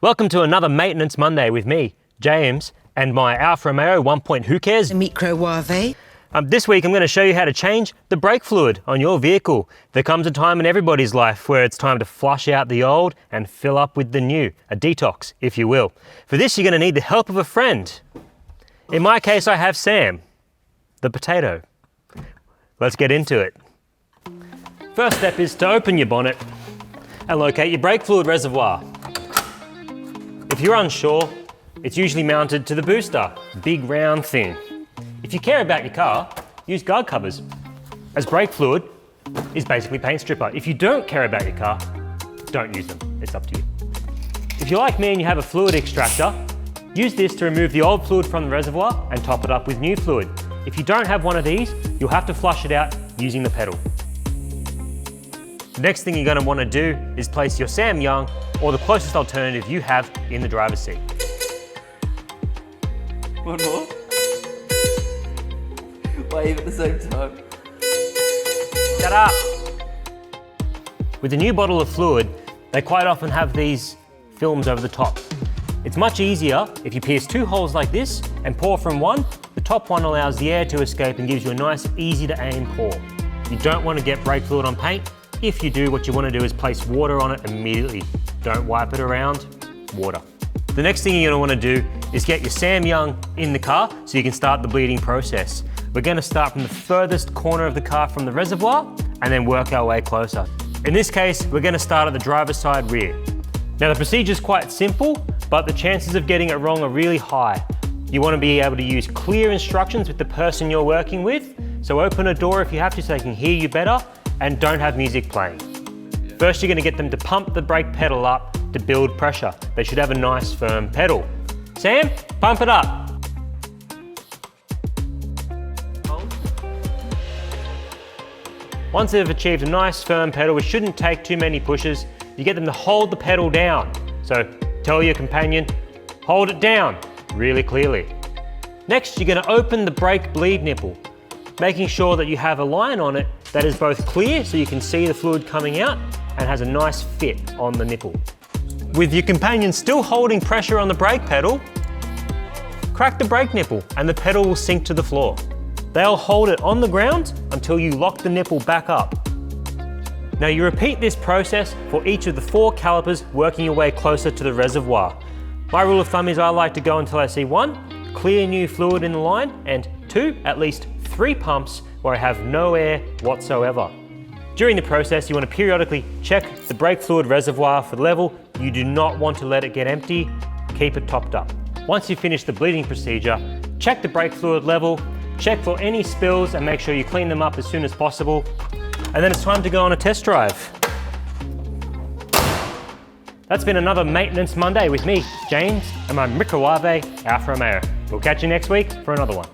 Welcome to another Maintenance Monday with me, James, and my Alfa Romeo 1. Who cares? Microwave. This week I'm going to show you how to change the brake fluid on your vehicle. There comes a time in everybody's life where it's time to flush out the old and fill up with the new, a detox, if you will. For this you're going to need the help of a friend. In my case I have Sam, the potato. Let's get into it. First step is to open your bonnet and locate your brake fluid reservoir. If you're unsure, it's usually mounted to the booster, big round thing. If you care about your car, use guard covers, as brake fluid is basically paint stripper. If you don't care about your car, don't use them, it's up to you. If you're like me and you have a fluid extractor, use this to remove the old fluid from the reservoir and top it up with new fluid. If you don't have one of these, you'll have to flush it out using the pedal. The next thing you're going to want to do is place your Sam Young or the closest alternative you have in the driver's seat. One more. Wave at the same time. Shut up! With a new bottle of fluid, they quite often have these films over the top. It's much easier if you pierce two holes like this and pour from one. The top one allows the air to escape and gives you a nice, easy to aim pour. You don't want to get brake fluid on paint. If you do, what you want to do is place water on it immediately. Don't wipe it around, water. The next thing you're going to want to do is get your Sam Young in the car so you can start the bleeding process. We're going to start from the furthest corner of the car from the reservoir and then work our way closer. In this case, we're going to start at the driver's side rear. Now the procedure is quite simple, but the chances of getting it wrong are really high. You want to be able to use clear instructions with the person you're working with, so open a door if you have to so they can hear you better, and don't have music playing. First you're going to get them to pump the brake pedal up to build pressure. They should have a nice firm pedal. Sam, pump it up. Once they've achieved a nice firm pedal, which shouldn't take too many pushes, you get them to hold the pedal down. So tell your companion, hold it down really clearly. Next you're going to open the brake bleed nipple, making sure that you have a line on it that is both clear so you can see the fluid coming out and has a nice fit on the nipple. With your companion still holding pressure on the brake pedal, crack the brake nipple and the pedal will sink to the floor. They'll hold it on the ground until you lock the nipple back up. Now you repeat this process for each of the 4 calipers, working your way closer to the reservoir. My rule of thumb is I like to go until I see 1, clear new fluid in the line, and 2, at least 3 pumps where I have no air whatsoever. During the process, you want to periodically check the brake fluid reservoir for the level. You do not want to let it get empty. Keep it topped up. Once you've finished the bleeding procedure, check the brake fluid level, check for any spills and make sure you clean them up as soon as possible. And then it's time to go on a test drive. That's been another Maintenance Monday with me, James, and my Microwave Alfa Romeo. We'll catch you next week for another one.